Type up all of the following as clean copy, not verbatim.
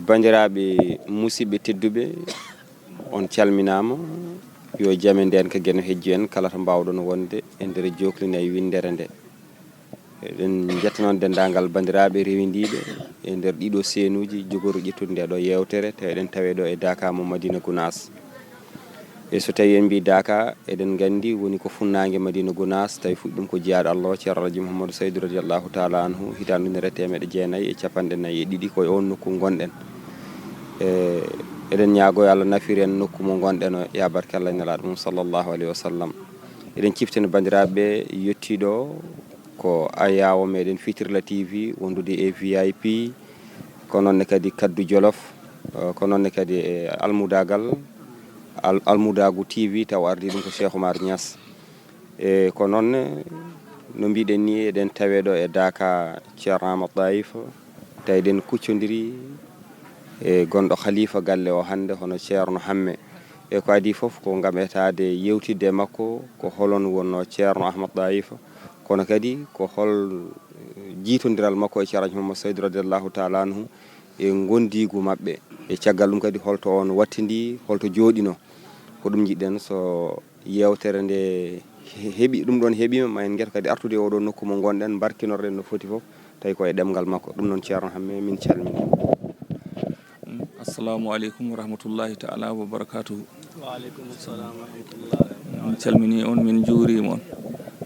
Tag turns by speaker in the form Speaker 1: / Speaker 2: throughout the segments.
Speaker 1: bandiraɓe musidɓe tedduɓe on calminama yo jaame nden ko gueno hejji en kala to mbawɗon wonde e nder jokline e windere nde eɗen jetta noon dendagal bandiraɓe rewidiɓe e nder ɗiɗo senuji jogoru ƴettude nde ɗo yewtere te eɗen tawe ɗo e Dakar mo Madina Gounass e so tawi en mbi Dakar eɗen gandi woni ko funnague Madina Gounass tawi fuɗɗi ɗum ko jeyaɗo Allah ceerno Alaji Mouhamadou Saydou radiallahu taala anhu hitande ujunere temeɗɗe jeenayyi e capanɗe nayyi e ɗiɗi koye on nokku gonɗen eɗen ñaago yo Allah nafir en nokku mo gonɗen o ya barkallah nelaɗo mum sallllahu alayhi wa sallam eɗen ciftini bandiraɓe yettiɗo ko ayawo meɗen Fitirla TV wondude e VIP ko nonne kadi Kaddu Jolof ko nonne kadi e almudagal almudagu TV taw ardi ɗum ko Cheikh Oumar Niass e ko nonne no mbiɗen ni eɗen tawe ɗo e Dakar ceerno Amadou Taif tawi eɗen kuccodiri e gonɗo khalifa galle o hande hono ceerno Hamme e ko adi foof ko gam etade yewtidde makko ko holon wonno ceerno Ahmad Taif kono kadi ko hol jiitodiral makko e ceerno Mouhamadou Saydou radiallahu taala anhu e gondigu mabɓe e caggal ɗum kadi holto on wattidi holto jooɗino ko ɗum jiɗɗen so yewtere nde heeɓi ɗum ɗon heeɓima ma en gueto kadi artude oɗo nokku mo gonɗen barkinorden no foti foof tawi koye ɗemgal makko ɗum noon ceerno Hamme min calmini.
Speaker 2: Assalamu aleykum wa rahmatullahi ta'ala wa barakatuhu.
Speaker 3: Wa aleykum assalam wa rahmatullahi.
Speaker 2: Min calmini on min juurima on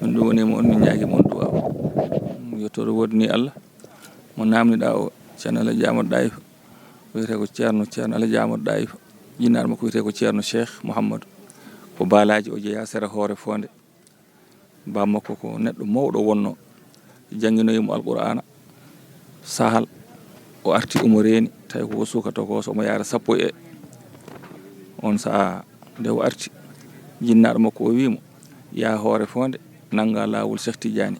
Speaker 2: min ɗowanima on min ñaguima on duwaw yettode wodni Allah mo namdiɗa o ceerno Alaji Amadou Taif wiyete ko ceerno Alaji Amadou Taif jinnaɗo makko wiyete ko ceerno Cheikh Mouhamadou ko baalaji o jeeya sera hoore fonde bammakko ko neɗɗo mawɗo wonno jangguinoyimo alqur'ana sahal o arti omo reeni tawi koko sukata ko so omo yaara sappo e on saaha nde o arti jinnaɗo makko o wimo ya hoore fonde nanga lawol Cheikh Tidiane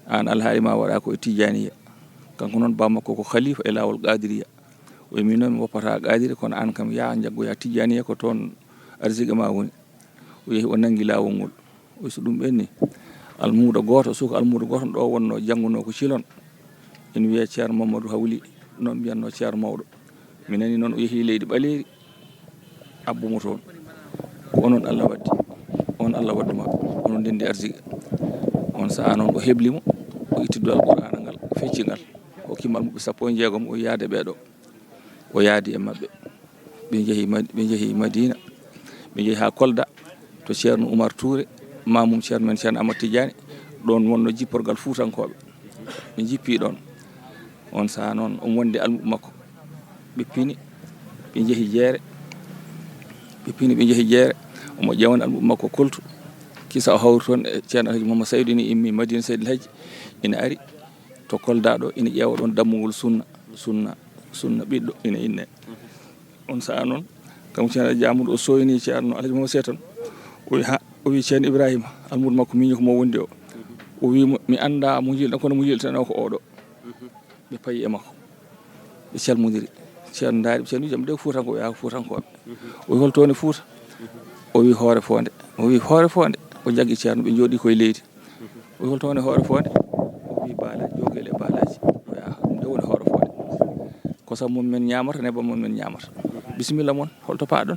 Speaker 2: an alhaali ma waɗa ko e Tidianiya kanko noon bammakko ko khalifa e lawol Qadiriya o wi min noon mi woppata Qadiri kono an kam ya jaggoya Tidianiya ko toon arsigue ma woni o yeehi o nangui lawol ngol o so ɗum ɓenni almudo goto suka almudo goto ɗo wonno jangguno ko Cilon ina wiye ceerno Mamadou Hawli noon mbiyanno ceerno mawɗo mi nani noon o yeehi leydi ɓaleri abbumo toon ko onon Allah waddi on Allah wadduma onon ndendi arsigue on saaha noon o heblimo o ittiddu alqur'ana ngal feccingal hokkimo almuɓe 16 o yaade ɓeɗo o yaadi e mabɓe ɓe jeehi Madina ɓe jeehi ha Kolda to ceerno Oumar Touré mamum ceerno men ceerno Amadou Tidiane ɗon wonno jipporgal Fuutankoɓe ɓe jippi ɗon on saaha noon omo wondi almuɓe makko ɓe pini ɓe jeehi jeere omo ƴewani almuɓe makko koltu kisa o hawri toon e ceerno Alhaji Mouhamadou Saydou ina immi Madina Seydil Hadji ina ari to Kolda ɗo ina ƴeewa ɗon dammugol sunna ɓiɗɗo ina inne on saaha noon kam ceerno Alaji Amadou o soyni ceerno Alhaji Mouhamadou Seydou o wi ceerno Ibrahima almudo makko miñi ko mo wondi o wimo mi anda mo jilɗa kono mo jilɗatano ko oɗo ɓe payi e makko ɓe calmodiri ceerno daari ɓe ceerno jam de Fuutanko o yaha ko Fuutankoɓe o wi holtoni Fuuta o wi hoore fonde o jaggi ceerno ɓe jooɗi koye leydi o wi holtoni hoore fonde o wi baalaji jogele e baalaji o yaha ɗum de woni hoore fonde kosam mum men ñamata nebam mum men ñamata bisimilla moon holto paaɗon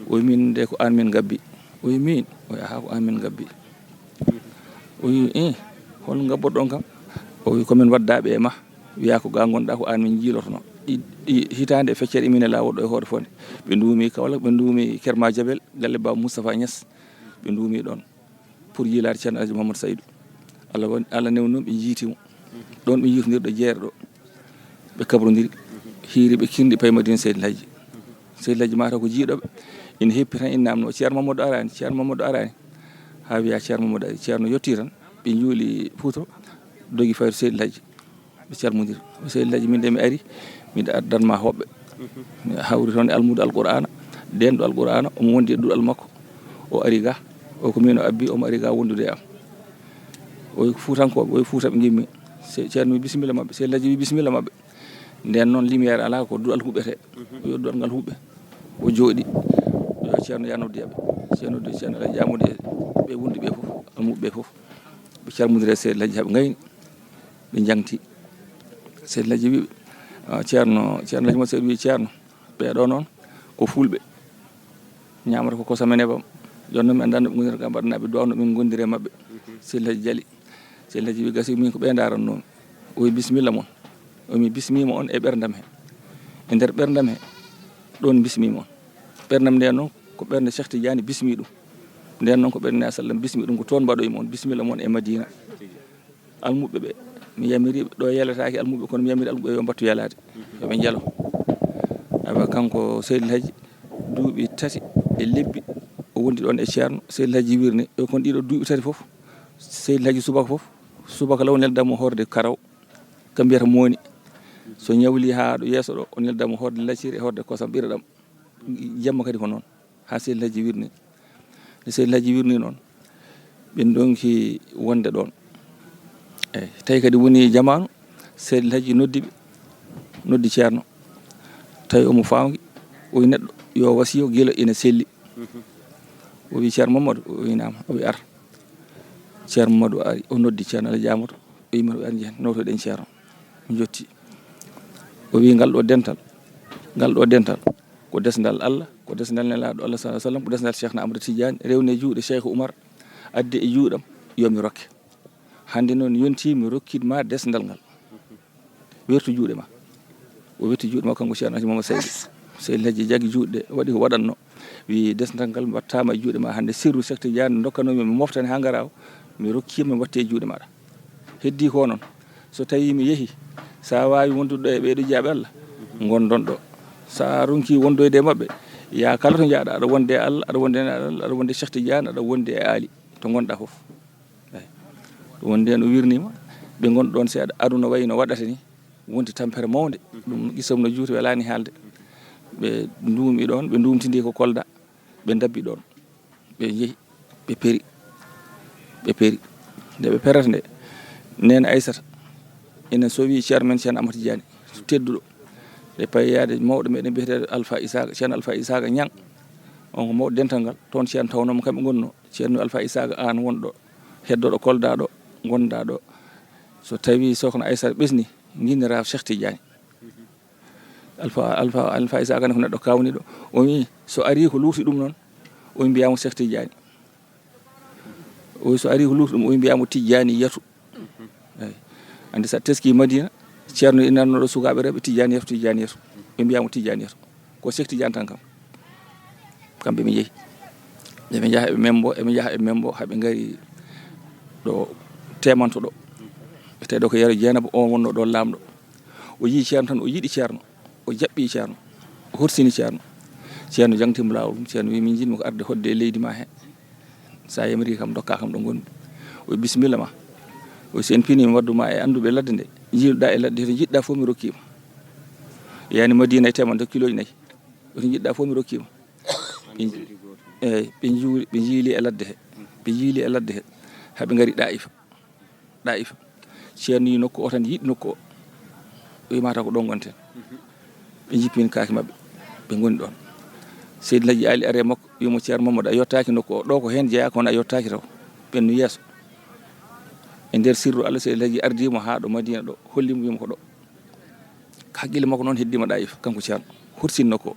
Speaker 2: o wi min de ko an min gabbi o wi min o yaha ko an min gabbi o wi hol gabboɗon kam o wi komin waddaɓe e ma wiya ko ga gonɗa ko an min jiilotono hitande feccere imine lawol ɗo e hoore fonde ɓe duumi Kaolack ɓe duumi Kerma Diabel galle Baba Moustapha Niass ɓe duumi ɗon pour yilade ceerno Alaji Mouhamadou Saydou Allah newni noon ɓe jiitimo ɗon ɓe jiitodirɗo jeere ɗo ɓe kabrodiri hiiri ɓe kirdi payi Madina Seydil Hadji mataw ko jiiɗoɓe ina heppi tan ina namno ceerno Mamadou arani ha wiya ceerno Mamadou ari ceerno yetti tan ɓe juuli Fouta dogi fayto Seydil Hadji ɓe calmodiri Seydil Hadji min de mi ari miɗa addanma hoɓɓe mi hawri toon e almudo alqur'ana denɗo alqur'ana omo wondi e duɗal makko o ari ga o ko min o abbi omo ari ga wondude e am o wi Fuutankoɓe o wi Fuuta ɓe gimmi ceerno wi bisimilla mabɓe Seydil Hadji wi bisimilla mabɓe nden noon lumiére ala ko duɗal huɓete o wi duɗal ngal huɓɓe o jooɗi yo ceerno ya noddiyaɓe ceerno Alaji Amadou ɓe wundi ɓe foof almuɓe ɓe foof ɓe calmodiri e Seydil Hadji haaɓe gayni ɓe jangti Seydil Hadji wiɓe ceerno Alhaji Mouhamadou Seydou wi ceerno ɓeeɗo noon ko fulɓe ñamata ko kosamen ebam jonnon min anndanno ɓe gondira kam mbaɗanaɓe duwawno min gondiri e maɓɓe Seydi Hadji Dialy Seydi Hadji wi gasi min ko ɓe darannomi o wi bisimilla moon omi bismima on e ɓerdam he e nder ɓerdam he ɗon bismima on ɓerdam nde noon ko ɓernde Cheikh Tidiane bismi ɗum nden noon ko ɓernde a sallam bismi ɗum ko toon mbaɗoyma on bisimilla moon e Madina almuɓe ɓe mi yamiriɓe ɗo yeletaki almuɓe kono mi yamiri almuɓe yo mbattu yalade yoɓe jaalo awa kanko Seydi Hadji duuɓi 3 e lebbi o wondi ɗon e ceerno Seydi Hadji wirni e kon ɗiɗo duuɓi 3 fof Seydi Hadji subaka law neldamo horde karaw kam mbiyata mooni so ñawli ha ɗo yeeso ɗo o neldamo horde lacciri e horde kosam ɓiraɗam jamma kadi ko noon ha Seydi Hadji wirni nde Seydi Hadji wirni noon ɓen ɗonki wonde ɗon eyyi tawi kadi woni jamanu Seydi Hadji noddi ceerno tawi omo famgi o wi neɗɗo yo wasiyo guila ina selli o wi ceerno Mamadou o winama o wi ar ceerno Mamadou ari o noddi ceerno Alhaji Amadou o yimmi o ari jehen nawtoɗen ceerno o jotti o wi ngal ɗo dental ko desdal Allah ko desdal nelaɗo Allah sallallahu alaihi wasallam ko desdal Cheikhna Amadou Tidiane rewne juuɗe Cheikh Oumar adde e juuɗam yomi rokke hande noon yonti mi rokkidma desdal ngal wertu juuɗe ma o wetti juuɗe ma kanko ceerno Alhaji Mamadou Seydi Hadji jaggi juuɗe waɗi ko waɗanno wi desdal ngal wattama e juuɗe ma hande sirru Cheikh Tidiane dokkanomi mi moftane ha gara o mi rokkima mi watte e juuɗe maɗa heddi ko noon so tawi mi yeehi sa wawi wondude ɗo e ɓeeɗo jeeyaɓe Allah gondon ɗo sa ronki wondoyde e mabɓe ya kala to jaaɗa aɗa wonde e Allah aɗa wonde e Allah aɗa wonde Cheikh Tidiane aɗa wonde e Ali to gonɗa foof eyi ɗum wonde no wirnima ɓe gonɗon seeɗa aduna wayi no waɗata ni wonti tampere mawde ɗum qissam no juuti welani haalde ɓe duumi ɗon ɓe dumtidi ko Kolda ɓe dabbi ɗon ɓe jeehi ɓe peeri nde ɓe perata nde nene Aissata ina sowi ceerno men ceerno Amadou Tidiane tedduɗo ɓe payiyade mawɗo meɗen mbiyetede Alpha Isaga ceerno Alpha Isaga Niang on ko mawɗo dental ngal toon ceerno tawnomo kamɓe gonno ceerno Alpha Isaga an wonɗo heddoɗo Kolda ɗo gonda ɗo so tawi sokhna Aissata ɓesni guinnira Cheikh Tidiane Alpha Isaga ne ko neɗɗo kawniɗo o wi so ari ko luuti ɗum noon o mbiyamo Cheikh Tidiane o so ari ko luuti ɗum o mbiyamo Tidiane yatu eyyi andi sa teski Madina ceerno inannoɗo sukaɓe rewɓe Tidiane yatu ɓe mbiyamo Tidiane yatu ko Cheikh Tidiane tan kam kamɓe ɓe jeehi ɓe jaha eɓe membo haɓe gari ɗo temanto ɗo ɓe tawi ɗo ko Yero Dieynaba on wonno ɗo lamɗo o yii ceerno tan o yiɗi ceerno o jaɓɓi ceerno o horsini ceerno jangtimo lawol ɗum ceerno wi min jinmi ko arde hodde e leydi ma he sa yamiri kam dokka kam ɗo gonmi o bisimilla ma o sen pinimi wadduma e anduɓe ladde nde jiiluɗa e ladde to jiɗɗa fof mi rokkima yani Madina e temedde kiloji 4 to jiɗɗa fof mi rokkima eyyi ɓe jiili e ladde he haɓe gari ɗaifa ceerno yi nokku o tan yiɗi nokku o wimata ko ɗon gonten ɓe jippini kaake mabɓe ɓe goni ɗon Seydi Hadji Ali are makko wimo ceerno Mamadou a yettaki nokku o ɗo ko hen jeeya kono a yettaki taw ɓenno yeeso e nder sirru Allah Seydi Hadji ardimo ha ɗo Madina ɗo hollimo wimo ko ɗo haqqille makko noon heddima ɗaifa kanko ceerno hursini nokku o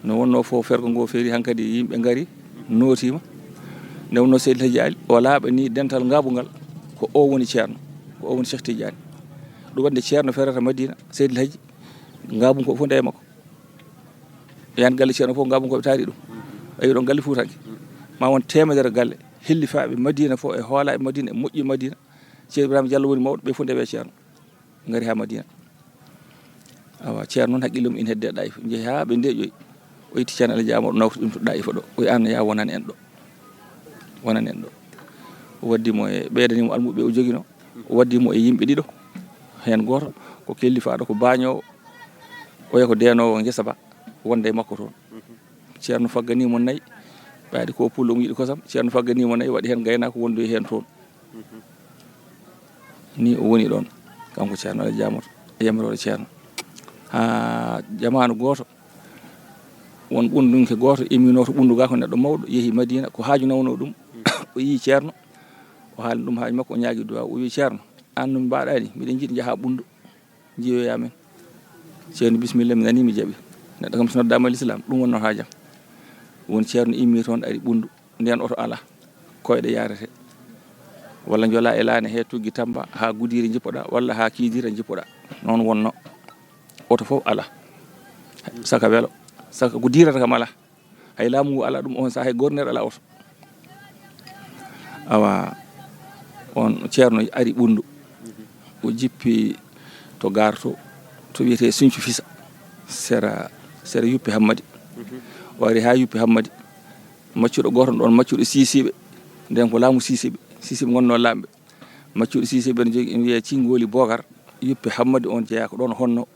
Speaker 2: no wonno fo fergo ngo feeri hankkadi yimɓe gari notima nde wonno Seydi Hadji Ali o laaɓa ni dental ngaɓugal ko o woni ceerno ko o woni Cheikh Tidiane ɗum wadde ceerno ferata Madina Seydi Hadji ngabum ko fof nde makko yan galle ceerno fof ngabum koɓe taari ɗum ayi ɗon galle Fuutanke ma won temedere galle hellifaɓe Madina fof e hoolaɓe Madina e moƴƴi Madina ceerno Ibrahima Diallo woni mawɗo ɓe fof ndewe ceerno gari ha Madina awa ceerno noon haqqille mum ina hedde ɗaifa jeehi ha ɓe ndeƴoyi o itti ceerno Alhaji Amadou nawti ɗum to ɗaifa ɗo o wi an ya wonan en ɗo o waddimo e ɓeydanimo almuɓe o joguino o waddimo e yimɓe ɗiɗo hen goto ko kellifaɗo ko bañowo o ko denowo guesa ba wonde e makko toon ceerno fagganimo 4 ɓaadi ko pullo mo yiɗi kosam ceerno fagganimo 4 waɗi hen gaynako wondoy hen toon ni o woni ɗon kanko ceerno Alhaji Amadou yamirore ceerno ha jamanu goto won ɓundunke goto immino to ɓundu ga ko neɗɗo mawɗo yeehi Madina ko haaju nawno ɗum o yi ceerno o haali ɗum haaju makko o ñaagui duwaw o wi ceerno an no mbaɗani miɗen jiiɗi jaaha ɓundu jiiyoyamen ceerno bisimilla mi nani mi jaɓi neɗɗo kam so noddama l'islam ɗum wonno haajam woni ceerno immi toon ari ɓundu nden oto ala koyɗe yarete walla jola e laane he tuggi Tamba ha Gudiri jippoɗa walla ha Kidira jippoɗa noon wonno oto fof ala saka welo saka ko dirata kam ala hay laamu ngu ala ɗum on sa hay gornere ala oto awa on ceerno ari ɓundu o jippi to garto to wiyete Sinthiou Fissa sera Yuppi Hammadi o ari ha Yuppi Hammadi maccuɗo goto ɗon maccuɗo Sisiɓe nden ko laamu Sisiɓe gonno lamɓe maccuɗo Sisiɓe ne jogui wiye Cingoli Bocar Yuppi Hammadi on jeeya ko ɗon honno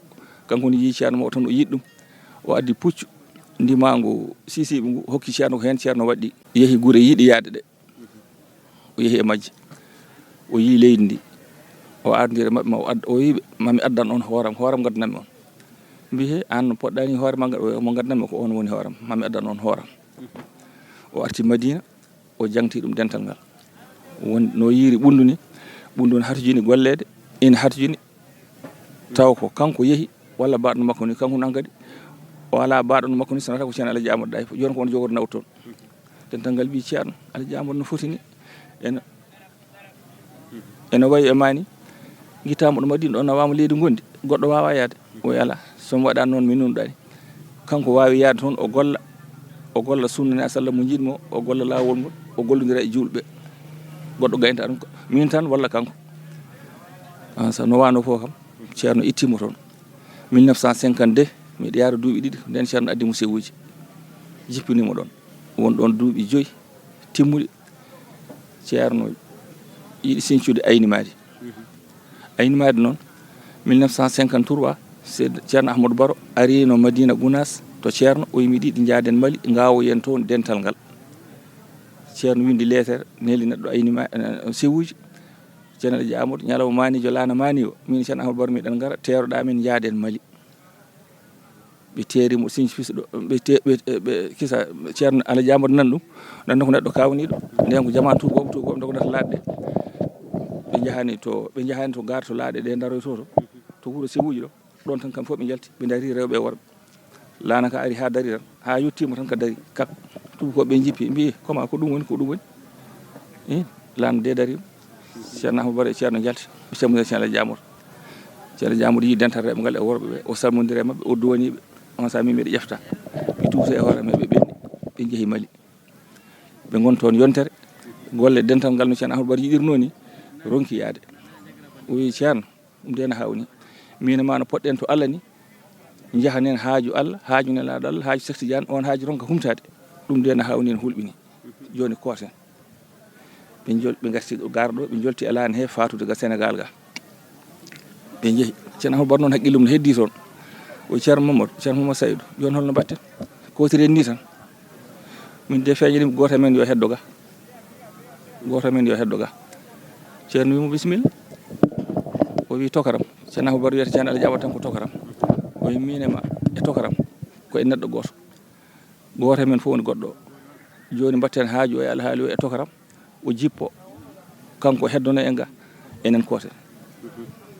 Speaker 2: kanko ni yi ceerno mo tan o yiɗɗum o addi puccu ndimangu Sisiɓe ngu hokki ceerno ko hen ceerno waɗɗi yeehi guure yiiɗi yaade ɗe o yeehi e majje o yi leydi ndi o ardire mabɓe o wiɓe mami addan on hooram gaddanami on mbi he an poɗɗani hoore ma mo gaddanami ko on woni hooram mami addan on hooram o arti Madina o jangti ɗum dental ngal no yiiri ɓundu ni hatojini gollede ina hatojini taw ko kanko yeehi walla baɗo makko ni kanko nan kadi o ala baɗo makko ni sonata ko ceerno Alaji Amadou Day joni ko on jogoto naw toon dental ngal ɓi ceerno Alaji Amadou no foti ni ene wayi e mani guitamo ɗo Madina ɗo nawama leydi gondi goɗɗo wawa yaade o ala somi waɗa noon min nunuɗani kanko wawi yaade toon o golla sunnane sallam mo jiiɗmo o golla lawol ngol o gollodira e julɓe goɗɗo gaynta ɗum min tan walla kanko so no wano fof kam ceerno ittimo toon 1952 miɗo yaara duuɓi ɗiɗi nden ceerno addi mo sewuji jippinimo ɗon won ɗon duuɓi 5 timmuɗi ceerno yiɗi siñcude aynimadi noon 1953 ceerno Ahmadou Baro ari no Madina Gounass to ceerno o yimi ɗiɗi jaaden Mali gawoyen toon dental ngal ceerno windi lettere neli neɗɗo aynima sewuji ceerno Alaji Amadou ñalawma manijo laana mani o min ceerno Ahmadou Baro miɗen gara teroɗa men jaaden Mali ɓe terimo Sinthiou Fissa ɗo ɓe kisa ceerno Alaji Amadou nan ɗum nanno ko neɗɗo kawniɗo nden ko jamanu tubaɓe dogonata laaɗe ɗe ɓe jahani to gar to laaɗe ɗe daroy to wuuro sewuji ɗon tan kam fof ɓe jalti ɓe dari rewɓe e worɓe laana ka ari ha dari tan ha yettima tan ka dari kak tubakoɓe jippi mbi koma ko ɗum woni laana de dari ceerno Ahmadou Baro e ceerno jalti o salmodiri ceerno Alaji Amadou yi dental rewɓe ngal e worɓe ɓe o salmodiri e mabɓe o duwaniɓe on sa min mbiɗa ƴefta mi tuuta e hoore men ɓe ɓenni ɓe jeehi Mali ɓe gon toon yontere golle dental ngal no ceerno Ahmadou Baro yiɗirno ni ronki yaade o wi ceerno ɗum de no hawni min ma no poɗɗen to Allah ni jahanen haaju Allah haaju nelaɗo Allah haaju Cheikh Tidiane on haaju ronka humtade ɗum de no hawni no hulɓini joni kooten ɓe garti garɗo ɓe jolti e laane he fatude ga Sénégal ga ɓe jeehi ceerno Ahmadou Baro noon haqqille mum no heddi toon o ceerno Mamadou Saydou joni holno mbatten kotiren ni tan min de feeñiɗimi goto men yo heddo ga ceerno wimo bisimilla o wi tokaram ceerno Ahmadou Baro wiyata ceerno Alaji Amadou tan ko tokaram o wi minema e tokaram ko e neɗɗo goto men fof woni goɗɗo joni mbatten haaju o e alhaali o e tokaram o jippo kanko heddono en ga enen kooten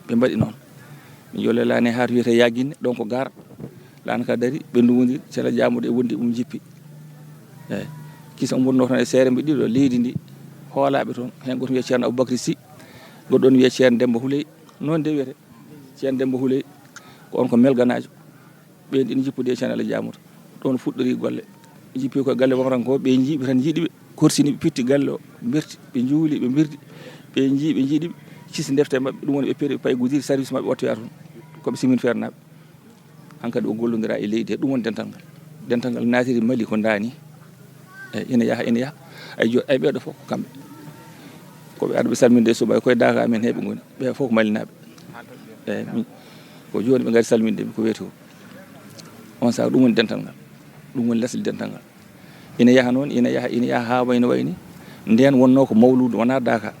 Speaker 2: ɓe mbaɗi noon mi jolle laane ha to wiyete Yaguinne ɗon ko gar laana ka dari ɓe nduwodiri ceerno Alaji Amadou e wondi ɗum jippi eyyi kisa wonno toon e seere mbi ɗiɗo leydi ndi hoolaɓe toon hen goto wiye ceerno Aboubacry Sy goɗɗo on wiye ceerno Demba Houleye noon de wiyete ceerno Demba Houleye ko on ko melganajo ɓen ɗin jippude e ceerno Alaji Amadou ɗon fuɗɗori golle jippi koye galle Bamaranko ɓe jiiɓe tan jiiɗiɓe korsiniɓe pitti galle o berti ɓe juuli ɓe birdi ɓe jiiɗiɓe cisi defte mabɓe ɗum woni ɓe peeri ɓe payi Gudiri service mabɓe wattoya toon koɓe simin fernaɓe hankkadi o gollodira e leydi he ɗum woni dental ngal natiri Mali ko daani eyyi ina yaha ay ɓeɗo fof ko kamɓe koɓe arɓe salminde e suuɓa koye Daka amen heɓe goni ɓe fof ko Malinaɓe eyyi ko joni ɓe gari salminde ko weeti ko on saaha ɗum woni dental ngal ɗum woni lesle dental ngal ina yaha noon ina yaha ha wayno wayni nden wonno ko mawludu wona Daka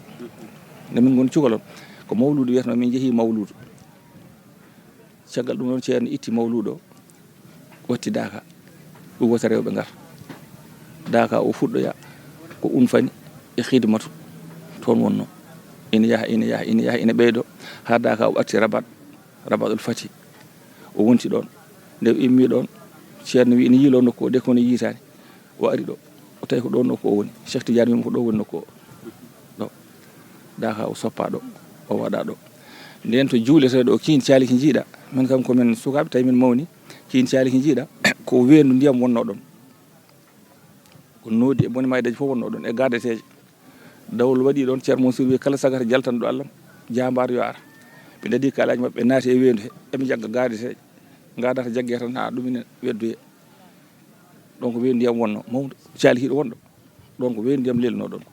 Speaker 2: nde min goni cukalon ko mawludu wiyatno min jeehi mawludu caggal ɗum noon ceerno itti mawludu o watti Daka ɗum wota rewɓe ngar Daka o fuɗɗoya ko unfani e khidmatu toon wonno ina yaha ina ɓeydo ha Daka o arti Rabatul Fati o wonti ɗon nde immi ɗon ceerno wi ene yiilo nokku o de kono yiitani o ari ɗo o tawi ko ɗon nokku o woni Cheikh Tidiane wimo ko ɗo woni nokku o ɗo daka o soppa ɗo o waɗa ɗo nden to juuleteɗo o kiin caali ki jiiɗa min kam komin sukaɓe tawi min mawni kiin caali ki jiiɗa ko weendu ndiyam wonno ɗon ko noodi e bone maydaji fof wonno ɗon e gardeteje dawol waɗi ɗon ceerno Mansour wi kala sagata jaltanɗo Allah jambar yo ara ɓe dadi kalaji mabɓe ɓe naati e weendu he eɓe jagga gardeteje gadata jagge tan ha ɗumina weddoye ɗon ko weendu ndiyam wonno mawdo caali hiɗo wonɗo ɗon ko weendu ndiyam lelno ɗon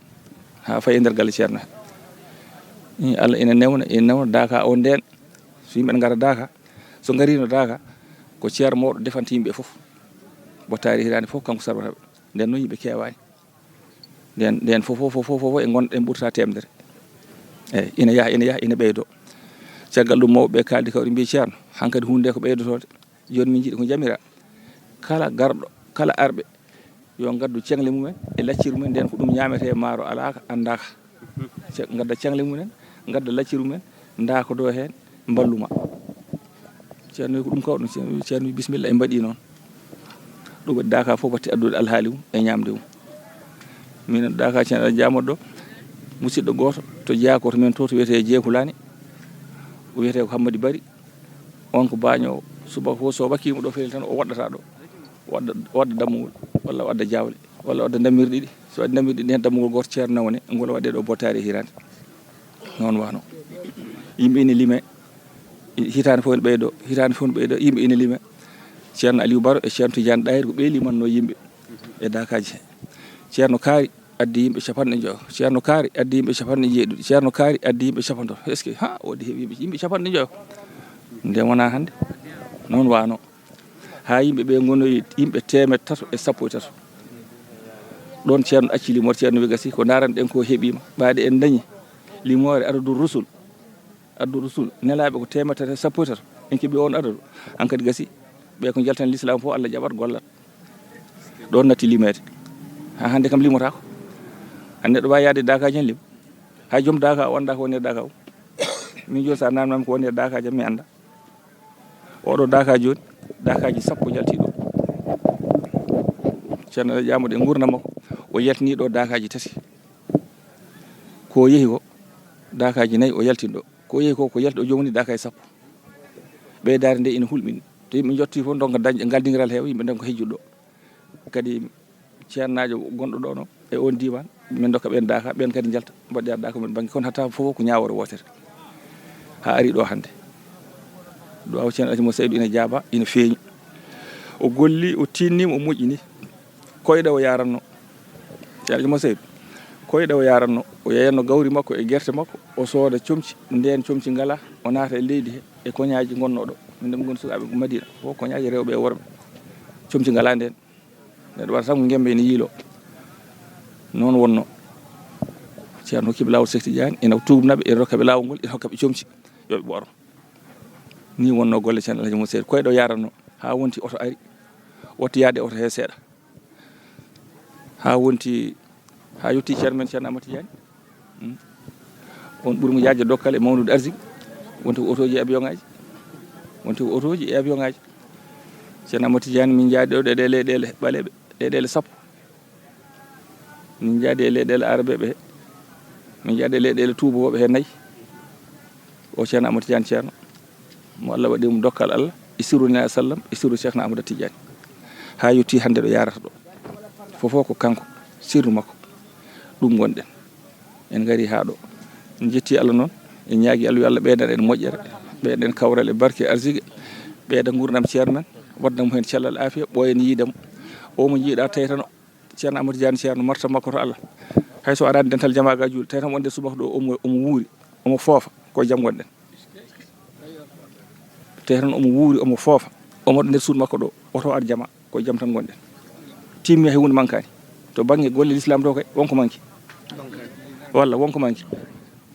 Speaker 2: ha fayi e nder galle ceerno he Allah ina newna daka o nden so yimɓe ngara daka so garino daka ko ceerno mawɗo defanta yimɓe fof bottari hirande fof kanko sarbataɓe nden noon yimɓe kewani nden fof e gonɗen ɓurta temedere eyyi ina yaha ina ɓeydo caggal ɗum mawɓe kaldi kawɗe mbi ceerno hankkadi hunde nde ko ɓeydotode joni min jiiɗi ko jamira kala garɗo kala arɓe yo gaddu cengle mumen e lacciru mumen nden ko ɗum ñamete maaro alaka andaka gadda cengle mumen gadda lacciru mumen dako do hen balluma ceerno wi ko ɗum kawɗum ceerno wi bisimilla e mbaɗi noon ɗum waɗi daka fof watti addude alhaali mum e ñamde mum minen daka ceerno jamoɗo ɗo musidɗo goto to jeeyakoto men to wiyete Jeekulani o wiyete ko Hammadi Bari on ko bañowo subaka fof so wakkimo ɗo feeli tan o waɗɗata ɗo wadda dammugol walla wadda jawle walla wadda damirɗi ɗiɗi so waddi damirɗi ɗiɗi hen dammugol goto ceerno nawne ngol waɗe ɗo bottari e hirande noon wano yimɓe ine liime hitande fof ene ɓeydo yimɓe ine liime ceerno Aliou Baro e ceerno Tidiane Ɗayri ko ɓe limanno yimɓe e dakaji he ceerno Kaari addi yimɓe 50 ceerno Kaari addi yimɓe 50 ceerno Kaari addi yimɓe 50 est ce que ha wodi heeɓi yimɓe 50 nde wona hande noon wano ha yimɓe ɓe gonoyi yimɓe 313 ɗon ceerno acci limore ceerno wi gasi ko daran ɗen ko heeɓima ɓaade en dañi limore adadu rusul nelaɓe ko 313 en keeɓi on adadu hankkadi gasi ɓe ko jaltan l'islam fof Allah jaɓat gollat ɗon natti limede ha hande kam limotako hande neɗɗo wawi yaade dakaji hen lim hay joom daka o anda ko woni e daka o min joni sa namnami ko woni e dakaji am mi anda oɗo daka joni dakaji 10 jalti ɗo ceerno jamoɗo e gurdam makko o yaltini ɗo dakaji 3 ko yeehi ko dakaji 4 o yaltini ɗo ko yeehi ko yalti ɗo jomum dakaji 10 ɓeydare nde ina hulɓini to yimɓe jotti fof donka dañƴe galdiral heewa yimɓe donka hejjuɗo kadi ceernajo gonɗo ɗo no e on diwan min dokka ɓen daka ɓen kadi jalta mbaɗɗa daka men banggue kono hatta fof ko ñawore wotere ha ari ɗo hande ɗo aw ceerno Alhaji Seydou ina jaaba ina feeñi o golli o tinnima o moƴƴini koyɗe o yaranno ceerno Alhaji Seydou koyɗe o yaranno o yeyanno gawri makko e guerte makko o sooda comci nden comci ngala o naata e leydi he e koñaji gonno ɗo min ɗum gon sukaɓe Madina fof koñaji rewɓe e worɓe comci ngala nden neɗɗo waɗa tan ko gembe ene yiilo noon wonno ceerno hokkiɓe lawol Cheikh Tidiane ina tubnaɓe ina rokkaɓe lawol ngol ina hokkaɓe comci yoɓe ɓoro ni wonno golle ceerno Alhaji Seydou koyɗe o yaranno ha wonti oto ari watti yaade oto he seeɗa ha wonti ha yetti ceerno men ceerno Amadou Tidiane on ɓuurimo yajde dokkal e mawnude arsigi wonti ko otoji e avion ngaji ceerno Amadou Tidiane min jaadi ɗo ɗe leyɗele ɓaleɓe leyɗele 10 min jaadi e leyɗele arabeɓe min jaadi e leyɗele tubakoɓe he 4 o ceerno Amadou Tidiane ceerno mo Allah waɗimo dokkal Allah e sirru nabi sallam e sirru Cheikh Amadou Tidiane ha yetti hande ɗo yarata ɗo fofo ko kanko sirru makko ɗum gonɗen en gari ha ɗo en jetti Allah noon en ñaagui Allah yo Allah ɓeydan en moƴƴere ɓeyden kawral e barke arsigue ɓeyda gurdam ceerno men waddamo hen cellal afiya ɓooyen yiidamo o mo jiiɗa tawi tan ceerno Amadou Tidiane ceerno marta makko to Allah hayso arani dental jamaga juuɗe tawi tan wonde subaka ɗo omo wuuri omo foofa ko jaam gonɗen tawi tan omo wuuri omo foofa omo ɗo nder suudu makko ɗo oto ar jama ko jaam tan gonɗen timmi hay hunde mankani to banggue golle l'islam to kay wonko manki walla wonko manki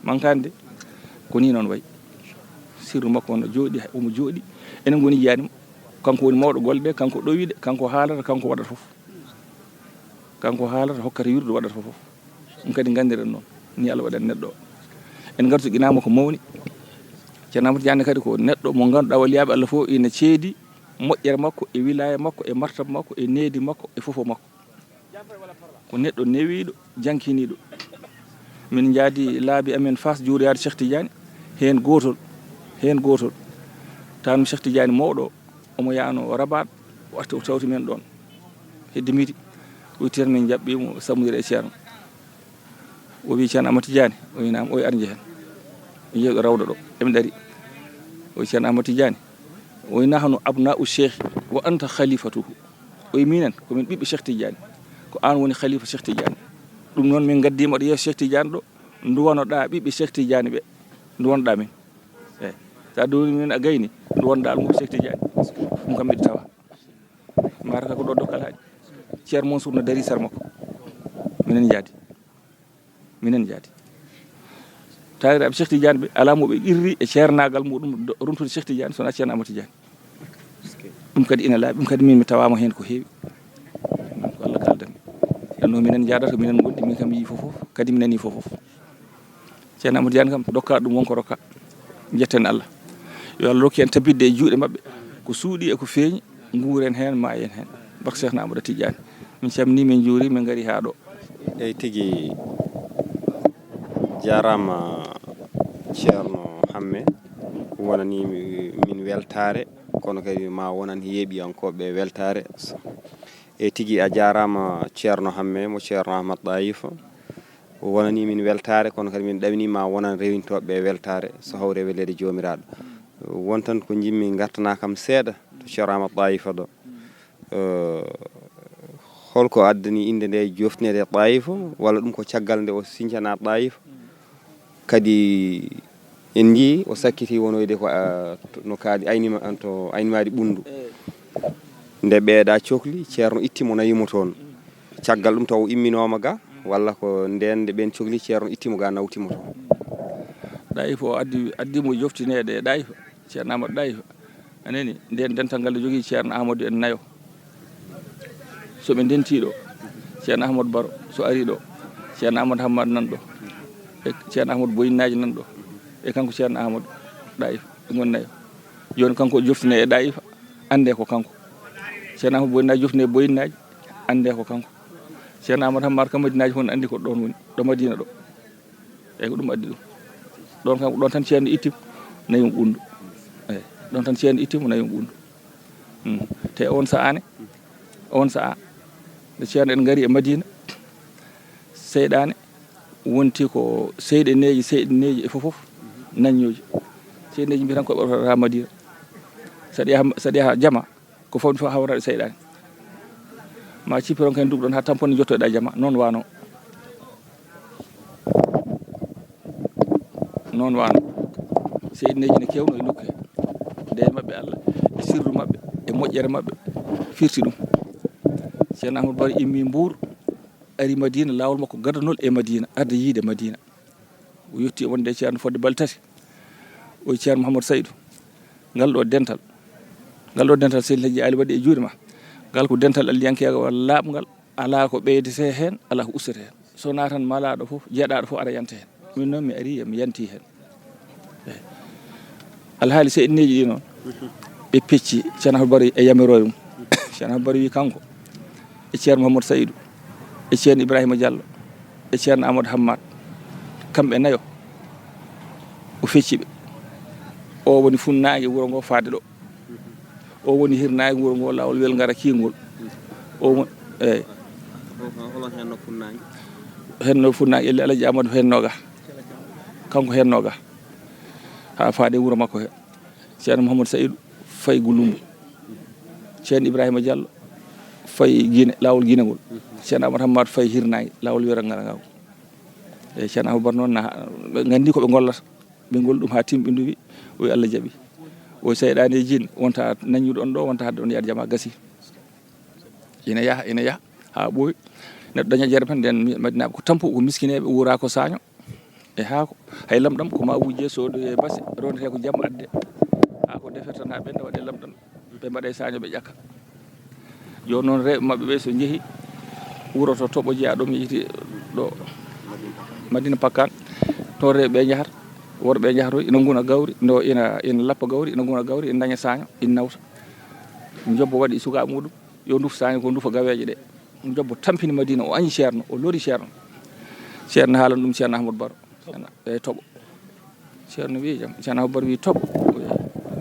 Speaker 2: mankani de ko ni noon wayi sirru makko ono jooɗi omo jooɗi enen goni jiyanimo kanko woni mawɗo golle ɗe kanko ɗowiɗe kanko haalata kanko waɗata fof kanko haalata hokkata yurde waɗata fof ɗum kadi gandiren noon ni Allah waɗani neɗɗo o en gartu ginama ko mawni ceerno Amadou Tidiane kadi ko neɗɗo mo ganduɗa waliyaɓe Allah fof ina ceedi moƴƴere makko e wilaya makko e martaba makko e needi makko e fofo makko ko neɗɗo newiɗo jankiniɗo min jaadi laabi amen Fass juuriyade Cheikh Tidiane hen gotol tan Cheikh Tidiane mawɗo omo yaano Rabat o tawti men ɗon hedde midi o tir min jaɓɓimo sammudire e ceerno o wi ceerno Amadou Tidiane o winama o ar jehen o jeeɗo rawɗo ɗo eɓe dari o wi ceerno Amadou Tidiane o wi nahnu abna'u cheikh wa anta khalifatuhu o wi minen komin ɓiɓɓe Cheikh Tidiane ko an woni khalifa Cheikh Tidiane ɗum noon min gaddima ɗo yeeso Cheikh Tidiane ɗo duwanoɗa ɓiɓɓe Cheikh Tidiane ɓe duwanoɗa min eyi sa duwani min a gayni duwanoɗa almuɓe Cheikh Tidiane ɗum kam mbiɗa tawa mbaraka ko ɗo dokkal haaji ceerno Mansour no dari sar makko minen jaadi tawiraɓe Cheikh Tidiane ɓe ala moɓe qirri e ceernagal muɗum runtude Cheikh Tidiane sona ceerno Amadou Tidiane ɗum kadi ina laaɓi ɗum kadi min mi tawama hen ko heewi ko Allah kaldanmi ɗanno minen jadata minen gondi min kam yi fofof kadi minen yi fofof ceerno Amadou Tidiane kam dokka ɗum wonko rokka jetten Allah yo Allah rokki en tabidde e juuɗe mabɓe ko suuɗi e ko feeñi nguuren hen ma en hen barka Cheikh Amadou Tidiane min camni min juuri min gari ha ɗo
Speaker 1: eyyi tigui jarama ceerno Hamme wonani min weltare kono kadi ma wonan heeɓiyankoɓe weltare e tigui a jarama ceerno Hamme mo ceerno Ahmad Ɗayif wonani min weltare kono kadi min ɗawini ma wonan rewintoɓe weltare so hawre welede jomiraɗo wontan ko jimmi gartana kam seeɗa to ceerno Ahmad Ɗayif ɗo holko addani inde nde joftinede Ɗayif walla ɗum ko caggal nde o sincana Ɗayif kadi en jii o sakkiti wonoyde ko no kaadi aynima to aynimade ɓundu nde ɓeeɗa cohli ceerno ittimo nayimo toon caggal ɗum taw imminoma ga walla ko nden nde ɓen cohli ceerno ittimo ga nawtimo toon
Speaker 2: Ɗayif o addimo joftinede Ɗayif ceerno Amadou Ɗayif anani nden dental ngal jogui ceerno Amadou en nayo soɓe dentiɗo ceerno Ahmadou Baro so ari ɗo ceerno Amadou Hammad nan ɗo e ceerno Amadou Boyinaji nan ɗo e kanko ceerno Amadou Ɗayif ɓe gon nayo joni kanko joftine e Ɗayif ande ko kanko ceerno Amadou Boyinaji joftine e Boyinaji ande ko kanko ceerno Amadou Hammad kam Madinaji hono andi ko ɗon woni ɗo Madina ɗo eyyi ko ɗum addi ɗum ɗon kam ɗon tan ceerno ittimo nayimo ɓundu eyyi ɗon tan ceerno ittimo nayimo ɓundu te on saaha nde ceerno en gari e Madina seyɗane wonti ko seyɗeneji e fofof naññoji seyɗeneji mbiya tan ko ɓeɓata Madina saɗa yaha jama ko fawni fof hawrade seyɗane ma cippiron kadi duɓɗon ha tampone jottoɗa jama noon wano seyɗeneji ne kewno e nokku he nde mabɓe Allah e sirru mabɓe e moƴƴere mabɓe firti ɗum ceerno Ahmadou Baro immi Mbour ari Madina lawol makko gadanol e Madina arde yiide Madina o yetti wonde ceerno fodde balɗe tati o ceerno Mouhamadou Saydou ngal ɗo dental Seydi Ali waɗi e juuɗe ma ngal ko dental alliyankegal walla laaɓgal ala ko ɓeydete hen ala ko ustate hen so natan malaɗo foof jeeɗaɗo foof aɗa yanta hen min noon mi ari mi yanti hen alhaali seyɗineji ɗi noon ɓe pecci ceerno Ahmadou Baro e yamiroye mum ceerno Ahmadou Baro wi kanko e ceerno Mouhamadou Saydou e ceerno Ibrahima Diallo e ceerno Amadou Hammad kamɓe nayo o fecci ɓe o woni funnangue wuuro ngo faade ɗo o woni hirnangue wuuro ngo lawol wel gara kingol o woni eyyi
Speaker 1: holon henno funnangue
Speaker 2: henno funnangue elle Alaji Amadou hennoga kanko hennoga ha faade wuuro makko he ceerno Mouhamadou Saydou fayi Gouloumbo ceerno Ibrahima Diallo fayi Guiné lawol Guiné ngol ceerno Amadou Hammad fayi hirnangue lawol wiyata ngara e ceerno Amadou Baro noon ɓe gandi koɓe gollata ɓe golli ɗum ha timɓindu wi o wi Allah jaaɓi o seyɗani e jinne wonta naññude on ɗo wonta hadde on yaade jama gasi ina yaaha ha ɓooyi neɗɗo daña jarɓe nden Madinaɓe ko tampu ko miskineɓe wuura ko saño e haako hay lamɗam ko ma wujje sodo e basse rondete ko jamma adde ha ko defere tan ha ɓenda waɗe lamɗam ɓe mbaɗe saño ɓe ƴakka joni noon rewɓe mabɓe ɓe so jeehi wuuro to Toɓo jeeya ɗo mi yiti ɗo Madina Pakkan to rewɓe jahata worɓe jahto ina nguna gawri ndo ina lappa gawri ina nguna gawri ina daña saño ina nawta jobbo waɗi sukaɓe muɗum yo nduf saño ko ndufa gaweje ɗe jobbo tampini Madina o añi ceerno o lori ceerno haalan ɗum ceerno Ahmadou Baro e toɓo ceerno wi jam ceerno Ahmadou Baro wi toɓo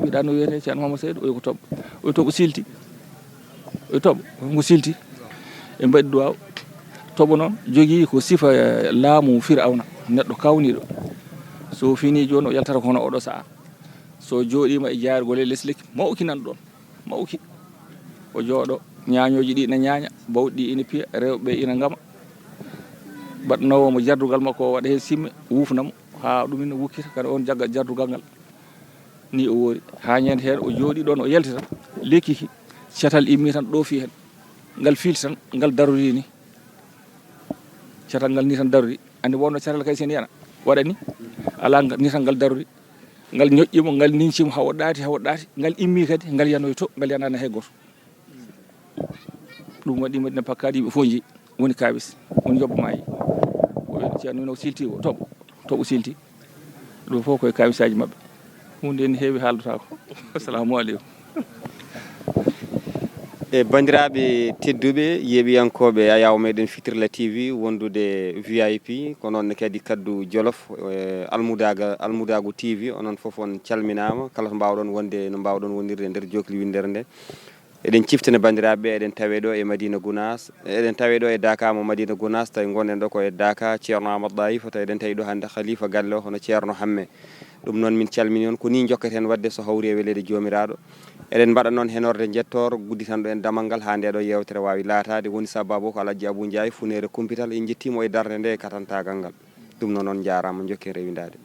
Speaker 2: wiɗa no wiyete ceerno Mamadou Seydou o ko toɓo o toɓo silti o toɓo ngo silti e mbaɗi duwaw toɓo noon jogii ko sifa laamu Firawna neɗɗo kawniɗo so fini joni o yaltata ko hono oɗo saha so jooɗima e jaargol e less lekki mawki nan ɗon mawki o jooɗo ñañoji ɗi ina ñaña bawɗi ɗi ina piya rewɓe ina ngama baɗnowomo jardugal makko o waɗa hen simme wufnamo ha ɗum ina wukkita kada on jagga jardugal ngal ni o woori ha ñande hen o jooɗi ɗon o yalti tan lekkiki cetal immi tan ɗoofi hen ngal filti tan ngal darori ni cetal ngal ni tan darori andi wonno cetal kay sen yana waɗa ni ala ni tan ngal darori ngal ñoƴƴimo ngal nincimo hawo ɗaati ngal immi kadi ngal yanoy to ngal yanani hay goto ɗum waɗi Madina Pakkaɗi yimɓe fof jeeyi woni kabis woni jobbo maayi o wi ceerno no silti o toɓo silti ɗum fof koye kabisaji mabɓe hunde ni heewi haaldotako assalamu aleykum
Speaker 1: e bandiraɓe tedduɓe yeeɓiyankoɓe a yaw meɗen Fitirla TV wondude VIP ko noon kadi kaddu Jolof Almudago TV onon foof on calminama kala to mbawɗon wonde no mbawɗon wondirde nder jokli windere nde eɗen ciftana bandiraɓe eɗen tawe ɗo e Madina Gounass eɗen tawe ɗo e Daka mo Madina Gounass tawi gonɗen ɗo koye Daka ceerno Amadou Dayifa tawi eɗen tawi ɗo hande khalifa galle o hono ceerno Hamme ɗum noon min calmini on ko ni jokketen wadde so hawri e welede jomiraɗo eɗen mbaɗa noon henorde jettoro gudditanɗo en damal ngal ha nde ɗo yewtere wawi laatade woni sababu ko Alaji Abou Ndiaye funere kumpital en jettimo e darde nde e katantagal ngal ɗum noon on jarama jokken rewidade